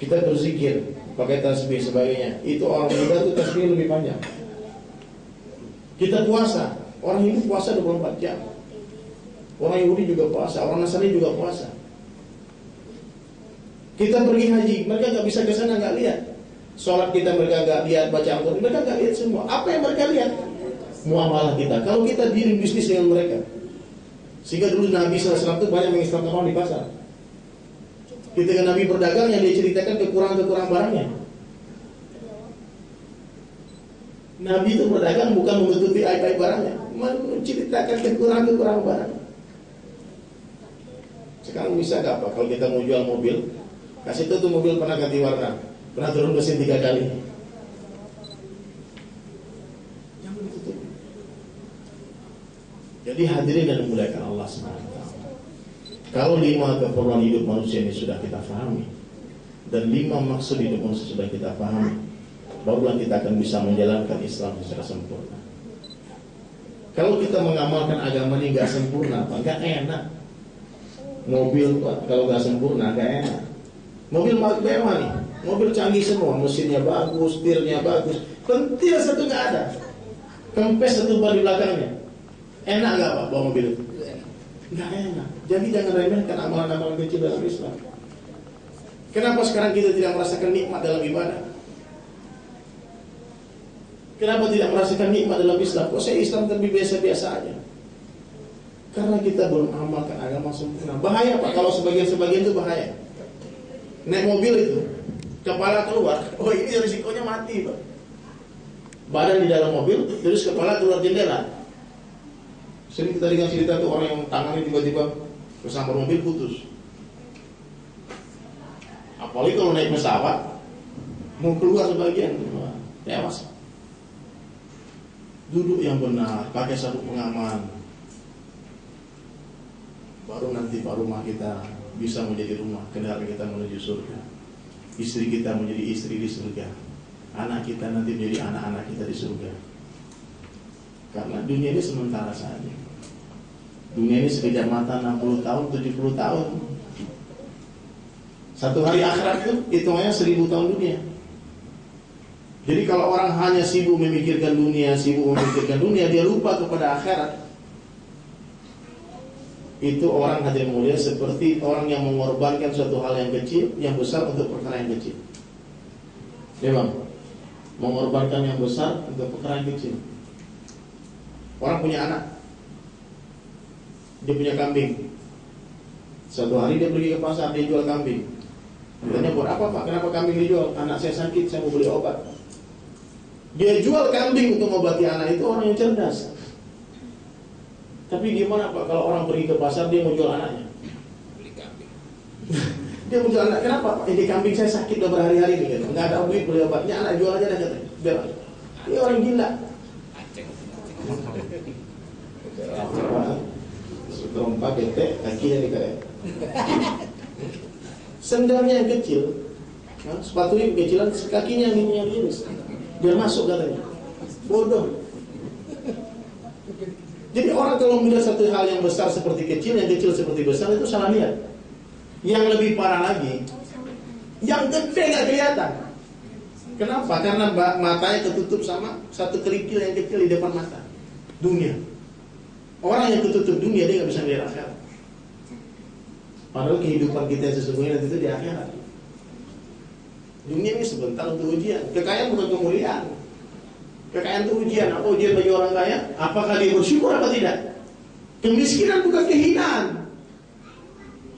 Kita berzikir, pakai tasbih sebagainya. Itu orang Buddha itu tasbih lebih panjang. Kita puasa, orang Hindu puasa 24 jam. Orang Yahudi juga puasa, orang Nasrani juga puasa. Kita pergi haji, mereka nggak bisa ke sana, nggak lihat. Sholat kita mereka nggak lihat, baca Al-Quran mereka nggak lihat semua. Apa yang mereka lihat? Muamalah kita. Kalau kita dealing bisnis dengan mereka, sehingga dulu Nabi SAW itu banyak mengislamkan orang di pasar. Ketika Nabi berdagang, yang dia ceritakan kekurangan-kekurangan barangnya. Nabi itu berdagang bukan menutupi aib-aib barangnya, menceritakan kekurangan-kekurangan barang. Sekarang bisa gak apa? Kalau kita mau jual mobil, kasih tuh mobil pernah ganti warna, pernah turun mesin 3 kali. Jangan ditutup. Jadi hadirin dan memuliakan Allah SWT. Kalau 5 keperluan hidup manusia ini sudah kita pahami, dan 5 maksud hidup manusia sudah kita pahami, barulah kita akan bisa menjalankan Islam secara sempurna. Kalau kita mengamalkan agama ini gak sempurna, gak enak. Mobil kalau gak sempurna gak enak. Mobil mewah nih, mobil canggih semua, mesinnya bagus, setirnya bagus, pentil satu gak ada, kempes satu ban di belakangnya. Enak gak Pak bawa mobil itu? Gak enak. Jadi jangan remehkan amalan-amalan kecil dalam Islam. Kenapa sekarang kita tidak merasakan nikmat dalam ibadah? Kenapa tidak merasakan nikmat dalam Islam? Kok saya Islam tapi biasa-biasa aja? Karena kita belum amalkan agama sempurna. Bahaya Pak, kalau sebagian-sebagian itu bahaya. Naik mobil itu, kepala keluar, oh ini risikonya mati Pak. Badan di dalam mobil, terus kepala keluar jendela. Sering kita dengar cerita tuh orang yang tangannya tiba-tiba kesambar mobil putus. Apalagi kalau naik pesawat, mau keluar sebagian, tewas. Duduk yang benar, pakai sabuk pengaman. baru nanti Pak rumah kita bisa menjadi rumah, kendaraan kita menuju surga, istri kita menjadi istri di surga, anak kita nanti menjadi anak-anak kita di surga. Karena dunia ini sementara saja. Dunia ini sekejap mata 60 tahun, 70 tahun. Satu hari akhirat itu hitungannya 1000 tahun dunia. Jadi kalau orang hanya sibuk memikirkan dunia, dia lupa kepada akhirat. Itu orang hadirin mulia seperti orang yang mengorbankan suatu hal yang kecil, yang besar untuk perkara yang kecil. Ya bang, mengorbankan yang besar untuk perkara yang kecil. Orang punya anak, dia punya kambing. Suatu hari dia pergi ke pasar, dia jual kambing. Ditanya, buat apa Pak? Kenapa kambing dijual? Anak saya sakit, saya mau beli obat. Dia jual kambing untuk mengobati anak, itu orang yang cerdas. Tapi gimana Pak kalau orang pergi ke pasar, dia mau jual anaknya? Beli kambing. Dia mau jual anak, kenapa Pak? Ini kambing saya sakit udah berhari-hari nih, gitu. Nggak ada duit beli obatnya, anak jual aja dah katanya. Biar. Ini orang gila. Terompak ketek, kakinya nih kayak. Sendalnya yang kecil, sepatunya kecilan, kakinya yang iris. Biar masuk katanya. Bodoh. Jadi orang kalau melihat satu hal yang besar seperti kecil, yang kecil seperti besar, itu salah lihat. Yang lebih parah lagi, yang gede nggak kelihatan. Kenapa? Karena matanya ketutup sama satu kerikil yang kecil di depan mata. Dunia. Orang yang ketutup dunia, dia nggak bisa melihat akhirat. Padahal kehidupan kita yang sesungguhnya nanti itu di akhirat. Dunia ini sebentar untuk ujian. Kekayaan bukan kemuliaan. Kekayaan itu ujian. Apa ujian bagi orang kaya? Apakah dia bersyukur atau tidak? Kemiskinan bukan kehinaan.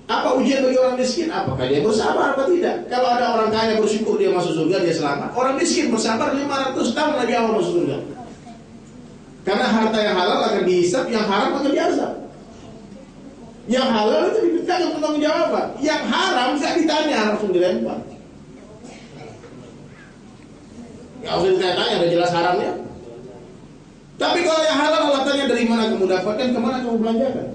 Apa ujian bagi orang miskin? Apakah dia bersabar atau tidak? Kalau ada orang kaya bersyukur dia masuk surga, dia selamat. Orang miskin bersabar 500 tahun lagi awal masuk surga. Karena harta yang halal akan dihisap, yang haram akan diazab. Yang halal itu dimintakan pertanggungjawaban. Yang haram tidak ditanya, langsung dilempar. Nggak usah ditanya-tanya, udah jelas haramnya. Tapi kalau yang halal Allah tanya dari mana kamu dapatkan, kemana kamu belanjakan.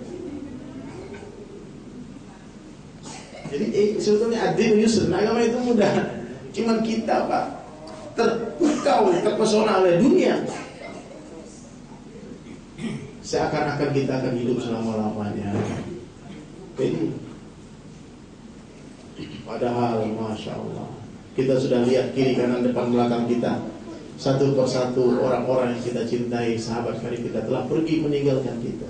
Jadi sebetulnya adil yusr, agama itu mudah. Cuman kita Pak terpukau, terpesona oleh dunia. Seakan-akan kita akan hidup selama-lamanya. Jadi padahal Masya Allah, kita sudah lihat kiri kanan depan belakang kita, satu persatu orang-orang yang kita cintai, sahabat karib kita telah pergi meninggalkan kita.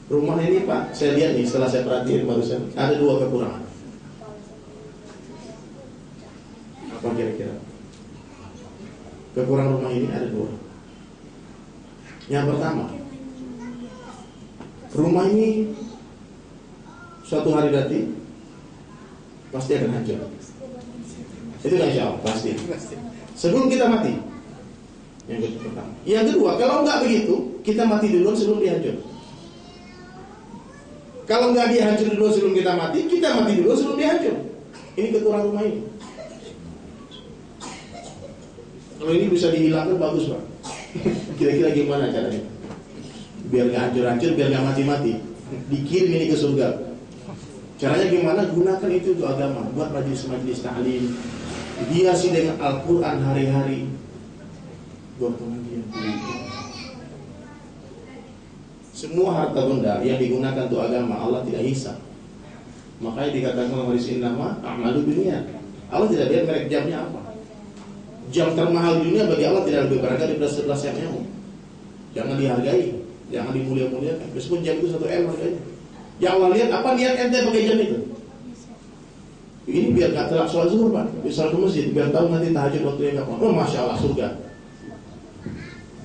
Rumah ini Pak, saya lihat nih setelah saya perhatiin barusan, ada 2 kekurangan. Apa kira-kira? Kekurangan rumah ini ada 2. Yang pertama, rumah ini suatu hari nanti pasti akan hancur. Itu kan insya Allah pasti. Sebelum kita mati. Yang pertama. Yang kedua, kalau nggak begitu, kita mati duluan sebelum dia hancur. Kalau nggak dia hancur dulu sebelum kita mati dulu sebelum dia hancur. Ini kekurangan rumah ini. Kalau ini bisa dihilangkan bagus Pak. Kira-kira gimana caranya? Biar nggak hancur-hancur, biar nggak mati-mati. Dikirim ini ke surga. Caranya gimana? Gunakan itu untuk agama. Buat majelis-majelis ta'lim. Hiasi dengan Al-Quran hari-hari. Buat pengajian. Semua harta benda yang digunakan untuk agama Allah tidak hisab. Makanya dikatakan oleh hadis innama a'malu binniyat. Allah tidak lihat merek jamnya apa. Jam termahal di dunia bagi Allah tidak lebih berharga daripada 11 jam nyamuk. Jangan dihargai, jangan dimulia-muliakan. Meskipun jam itu 1 M harganya. Yang Allah lihat apa niat ente pakai jam itu. Ini biar gak telat sholat zuhur Pak, bisa ke masjid, biar tahu nanti tahajud waktunya kapan. Oh Masya Allah surga.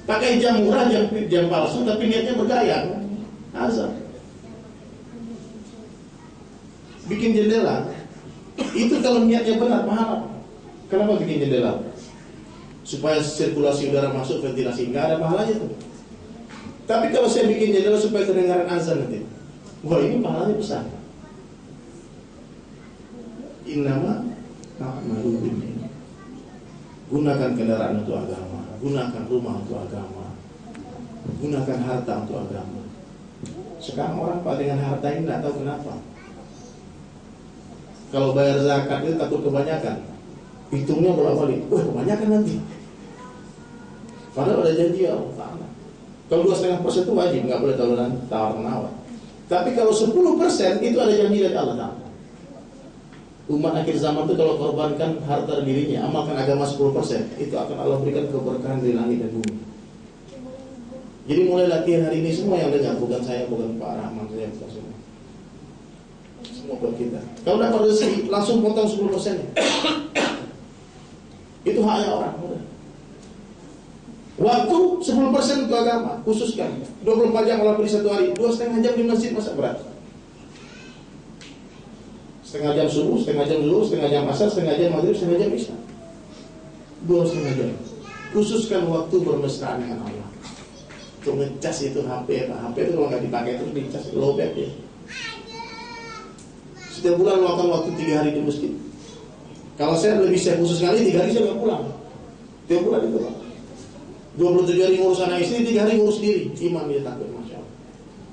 Pakai jam murah, jam palsu, tapi niatnya bergaya. Azab. Bikin jendela, itu kalau niatnya benar, pahala. Kenapa bikin jendela? Supaya sirkulasi udara masuk, ventilasi. Nggak ada pahalanya tuh. Tapi kalau saya bikin jendela supaya kedengaran azan nanti, wah ini pahalanya besar. Innama a'malu binniyat. Gunakan kendaraan untuk agama, gunakan rumah untuk agama, gunakan harta untuk agama. Sekarang orang Pak dengan harta ini nggak tahu kenapa. Kalau bayar zakat itu takut kebanyakan. Hitungnya bolak-balik. Wah, kebanyakan nanti. Padahal ada janji Allah Ta'ala. Kalau 2,5% itu wajib, nggak boleh tawar-menawar. Tapi kalau 10% itu ada janji dari Allah Ta'ala. Umat akhir zaman itu kalau korbankan harta dirinya, amalkan agama 10%, itu akan Allah berikan keberkahan di langit dan bumi. Jadi mulai latihan hari ini semua yang dengar, bukan saya, bukan Pak Rahman, saya bukan semua. Semua buat kita. Kalau dapat rezeki, langsung potong 10%. Itu haknya orang. Udah. Waktu 10% untuk agama, khususkan 24 jam Allah beri satu hari, 2,5 jam di masjid, masa berat? Setengah jam subuh, setengah jam dulu, setengah jam asar, setengah jam maghrib, setengah jam isya. 2,5 jam. Khususkan waktu bermesraan dengan Allah. Untuk ngecas itu HP, HP itu kalau nggak dipakai terus dicas, lowbat ya. Setiap bulan luangkan waktu 3 hari di masjid. Kalau saya lebih saya khusus sekali 3 hari saya nggak pulang. Tiap bulan itu Pak. 27 hari ngurus anak istri, 3 hari ngurus diri. Iman dia takut, masya Allah.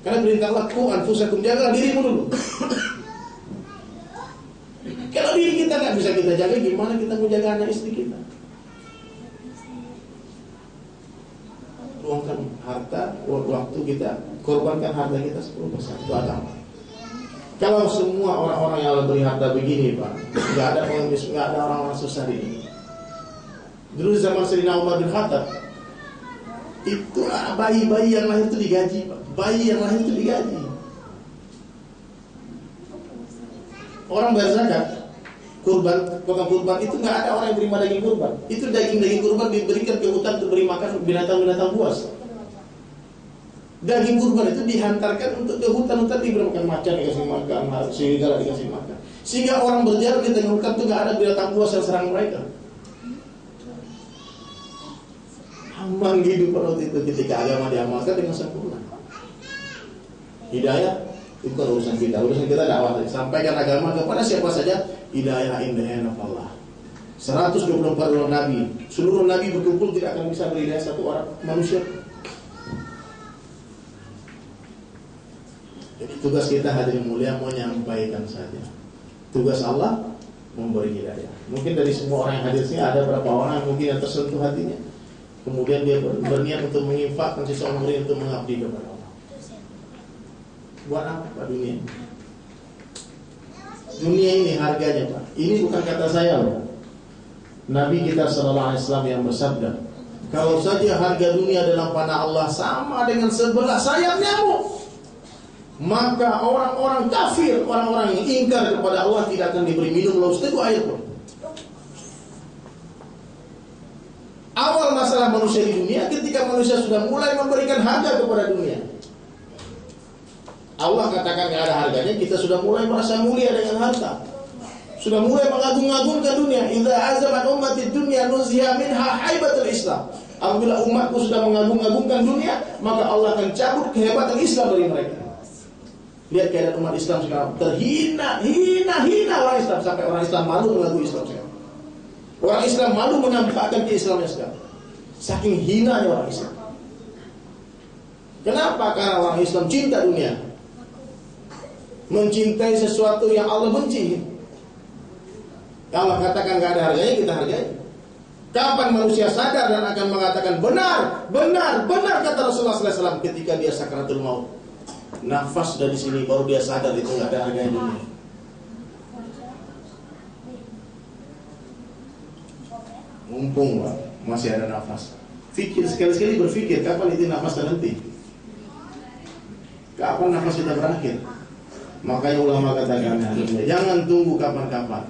Karena perintah Allah, ku anfusakum, jagalah dirimu dulu. Kalau diri kita nggak bisa kita jaga, gimana kita mau jaga anak istri kita? Luangkan harta, waktu kita, korbankan harta kita 10%. Itu agama. Kalau semua orang-orang yang Allah beri harta begini Pak, nggak ada pengemis, nggak ada orang-orang susah ini. Dulu zaman Sayyidina Umar bin Khattab, itu bayi-bayi yang lahir itu digaji Pak. Bayi yang lahir itu digaji. Orang bayar zakat, kurban, potong kurban itu nggak ada orang yang terima daging kurban. Itu daging-daging kurban diberikan ke hutan untuk beri makan binatang-binatang buas. Daging kurban itu dihantarkan untuk ke hutan-hutan, diberi makan macan, dikasih makan, serigala dikasih makan. Sehingga orang berjalan di tengah hutan itu nggak ada binatang buas yang serang mereka. Aman hidup waktu itu ketika agama diamalkan dengan sempurna. Hidayah itu bukan urusan kita dakwah. Sampaikan agama kepada siapa saja. Hidayah indah Allah. 124 orang nabi, seluruh nabi berkumpul tidak akan bisa beri hidayah satu orang manusia. Jadi tugas kita hadirin mulia menyampaikan saja. Tugas Allah memberi hidayah. Mungkin dari semua orang yang hadir sini ada berapa orang mungkin yang tersentuh hatinya. Kemudian dia berniat untuk menginfakkan seseorang untuk mengabdi kepada Allah. Buat apa Pak dunia? Dunia ini harganya Pak. Ini bukan kata saya loh. Nabi kita sallallahu alaihi wasallam yang bersabda, kalau saja harga dunia dalam panah Allah sama dengan sebelah sayap nyamuk, maka orang-orang kafir, orang-orang yang ingkar kepada Allah tidak akan diberi minum laut seteguk air pun. Awal masalah manusia di dunia ketika manusia sudah mulai memberikan harga kepada dunia. Allah katakan gak ada harganya, kita sudah mulai merasa mulia dengan harta. Sudah mulai mengagung-agungkan dunia. Idza azamat ummatid dunya nuziha minha haibatul Islam. Apabila umatku sudah mengagung-agungkan dunia, maka Allah akan cabut kehebatan Islam dari mereka. Lihat keadaan umat Islam sekarang terhina, hina orang Islam, sampai orang Islam malu mengakui Islam sekarang. Orang Islam malu menampakkan keislamannya sekarang. Saking hinanya orang Islam. Kenapa? Karena orang Islam cinta dunia, mencintai sesuatu yang Allah benci. Allah katakan gak ada harganya, kita hargai. Kapan manusia sadar dan akan mengatakan benar kata Rasulullah SAW ketika dia sakaratul maut. Nafas dari sini baru dia sadar itu gak ada harganya dunia. Mumpung Pak, masih ada nafas. Fikir sekali-sekali, berpikir kapan itu nafas terhenti. Kapan nafas kita berakhir? Makanya ulama katakan, jangan tunggu kapan-kapan.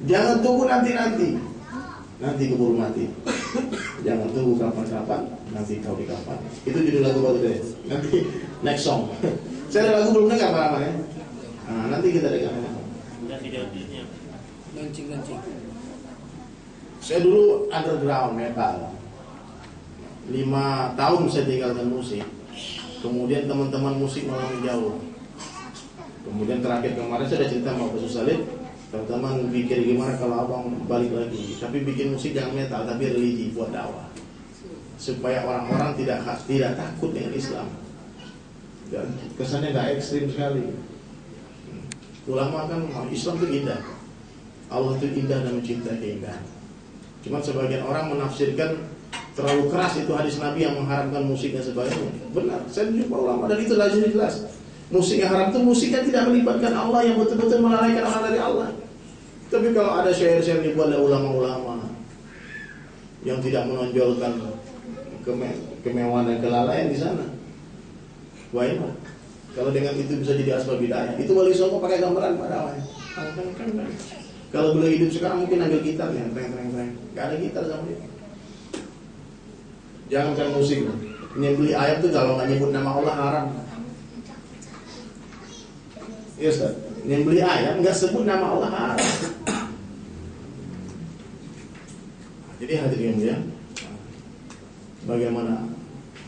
Jangan tunggu nanti-nanti. Nanti keburu mati. Jangan tunggu kapan-kapan, nanti kau di kapan. Itu judul lagu baru deh. Nanti next song. Saya ada lagu belum dengar Pak ya. Nah, nanti kita dengar. Launching. Saya dulu underground metal. 5 tahun saya tinggalkan musik. Kemudian teman-teman musik malah menjauh. Kemudian terakhir kemarin saya ada cerita sama Pak Salib. Teman-teman pikir gimana kalau abang balik lagi. Tapi bikin musik jangan metal, tapi religi buat dakwah. Supaya orang-orang tidak takut dengan Islam. Dan kesannya nggak ekstrim sekali. Ulama kan Islam itu indah, Allah itu indah dan mencintai keindahan. Cuma sebagian orang menafsirkan terlalu keras itu hadis Nabi yang mengharamkan musik dan sebagainya. Benar, saya jumpa ulama dan itu jelas. Musik yang haram itu musik yang tidak melibatkan Allah, yang betul-betul melalaikan orang dari Allah. Tapi kalau ada syair-syair dibuat oleh ulama-ulama yang tidak menonjolkan kemewahan dan kelalaian di sana, why not? Kalau dengan itu bisa jadi asbab bid'ah. Itu Wali Songo pakai gambaran pada awalnya. Kalau beliau hidup sekarang mungkin ambil gitar ya, treng. Gak ada gitar sama dia. Jangankan musik, nyembeli ayam tuh kalau nggak nyebut nama Allah haram. Iya Ustaz, nyembeli ayam nggak sebut nama Allah haram. Jadi hadirin ya, bagaimana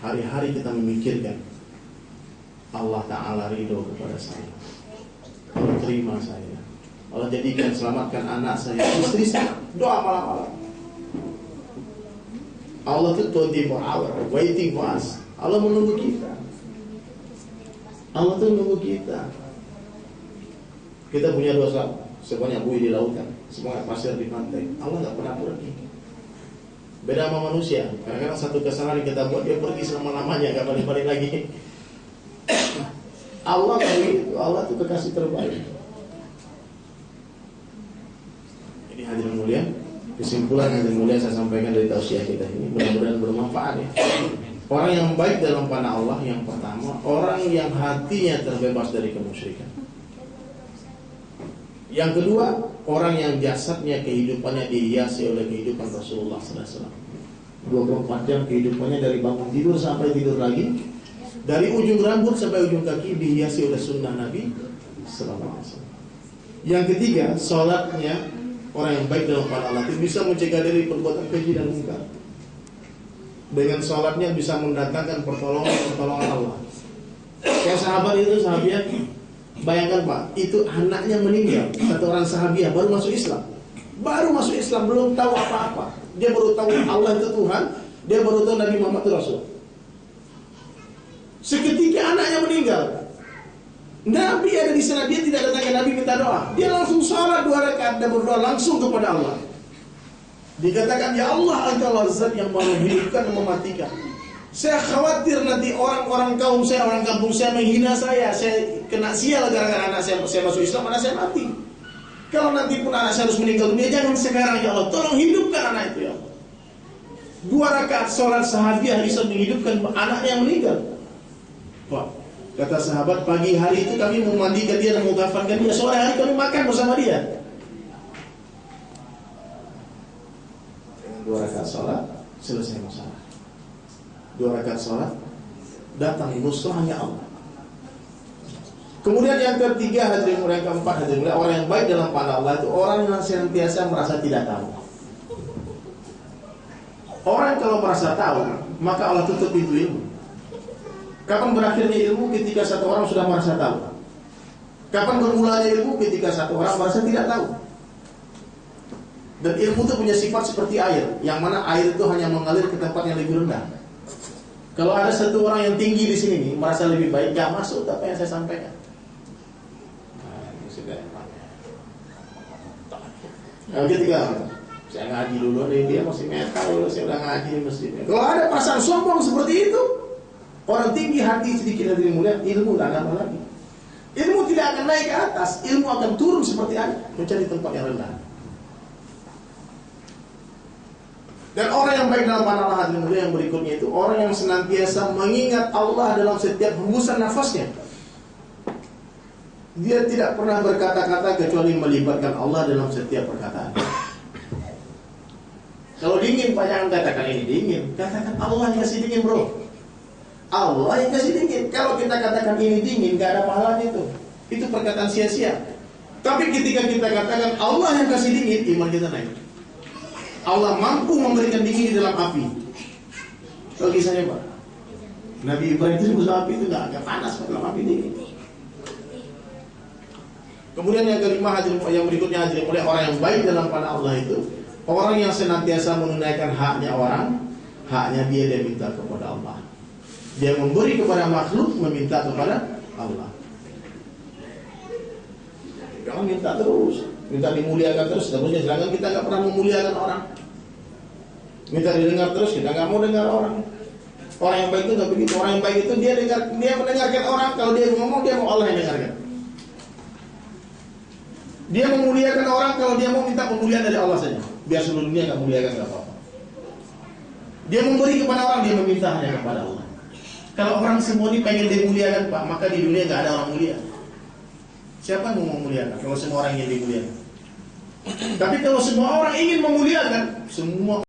hari-hari kita memikirkan Allah Ta'ala ridho kepada saya, Allah terima saya, Allah jadikan selamatkan anak saya, istri saya, doa malam-malam. Allah itu 24 hours waiting for us. Allah menunggu kita. Allah itu menunggu kita. Kita punya dosa sebanyak buih di lautan, sebanyak pasir di pantai. Allah nggak pernah pergi. Beda sama manusia. Kadang-kadang satu kesalahan kita buat dia pergi selama-lamanya, nggak balik-balik lagi. Allah begitu. Allah itu kekasih terbaik. Ini hadirin mulia. Kesimpulan yang mulia saya sampaikan dari tausiah kita ini, mudah-mudahan bermanfaat ya. Orang yang baik dalam pandangan Allah yang pertama, orang yang hatinya terbebas dari kemusyrikan. Yang kedua, orang yang jasadnya kehidupannya dihiasi oleh kehidupan Rasulullah SAW. 24 jam kehidupannya dari bangun tidur sampai tidur lagi, dari ujung rambut sampai ujung kaki dihiasi oleh sunnah Nabi SAW. Yang ketiga, sholatnya orang yang baik dalam pandangan Allah itu bisa mencegah dari perbuatan keji dan mungkar. Dengan sholatnya bisa mendatangkan pertolongan Allah. Kayak sahabat itu, sahabiah, bayangkan Pak, itu anaknya meninggal, satu orang sahabiah baru masuk Islam. Belum tahu apa-apa. Dia baru tahu Allah itu Tuhan, dia baru tahu Nabi Muhammad itu Rasul. Seketika anaknya meninggal, Nabi ada di sana, dia tidak datang ke Nabi minta doa. Dia langsung salat 2 rakaat dan berdoa langsung kepada Allah. Dikatakan, ya Allah, Engkaulah Zat yang menghidupkan dan mematikan. Saya khawatir nanti orang-orang kaum saya, orang kampung saya menghina saya kena sial gara-gara anak saya masuk Islam, anak saya mati. Kalau nanti pun anak saya harus meninggal dunia, jangan sekarang ya Allah, tolong hidupkan anak itu ya Allah. 2 rakaat sholat sahabiah bisa menghidupkan anak yang meninggal. Wah, kata sahabat, pagi hari itu kami memandikan dia dan mengkafankan dia, sore hari kami makan bersama dia. Dengan 2 rakaat sholat selesai masalah. 2 rakaat sholat datang nusrahnya Allah. Kemudian yang ketiga, hadirin mulia, yang keempat, hadirin mulia, orang yang baik dalam pandangan Allah itu orang yang senantiasa merasa tidak tahu. Orang kalau merasa tahu, maka Allah tutup pintu ilmu. Kapan berakhirnya ilmu? Ketika satu orang sudah merasa tahu. Kapan bermulanya ilmu? Ketika satu orang merasa tidak tahu. Dan ilmu itu punya sifat seperti air, yang mana air itu hanya mengalir ke tempat yang lebih rendah. Kalau ada satu orang yang tinggi di sini nih, merasa lebih baik, gak masuk apa yang saya sampaikan. Nah, ketika saya ngaji dulu nih, dia masih metal, saya udah ngaji di masjid. Kalau ada perasaan sombong seperti itu, orang tinggi hati sedikit dari mulia, ilmu tak ada lagi. Ilmu tidak akan naik ke atas, ilmu akan turun seperti air, mencari tempat yang rendah. Dan orang yang baik dalam pandangan Allah hadirin mulia yang berikutnya itu orang yang senantiasa mengingat Allah dalam setiap hembusan nafasnya. Dia tidak pernah berkata-kata kecuali melibatkan Allah dalam setiap perkataan. Kalau dingin, Pak, jangan katakan ini dingin, katakan Allah yang kasih dingin, bro. Allah yang kasih dingin. Kalau kita katakan ini dingin, gak ada pahalanya itu. Itu perkataan sia-sia. Tapi ketika kita katakan Allah yang kasih dingin, iman kita naik. Allah mampu memberikan dingin di dalam api. Kalau kisahnya Pak, Nabi Ibrahim itu musuh api itu gak panas dalam api dingin. Kemudian yang kelima, yang berikutnya hadirin mulia, orang yang baik dalam pandangan Allah itu orang yang senantiasa menunaikan haknya orang, haknya dia minta kepada Allah. Dia memberi kepada makhluk, meminta kepada Allah. Jangan minta terus, minta dimuliakan terus. Terusnya sedangkan kita nggak pernah memuliakan orang. Minta didengar terus, kita nggak mau dengar orang. Orang yang baik itu nggak begitu. Orang yang baik itu dia mendengarkan orang. Kalau dia ngomong, dia mau Allah yang dengarkan. Dia memuliakan orang kalau dia mau minta pemuliaan dari Allah saja. Biar seluruh dunia nggak muliakan, nggak apa-apa. Dia memberi kepada orang, dia meminta hanya kepada Allah. Kalau orang semua ini pengen dimuliakan, Pak, maka di dunia nggak ada orang mulia. Siapa yang mau memuliakan? Kalau semua orang ingin dimuliakan. Tapi kalau semua orang ingin memuliakan, semua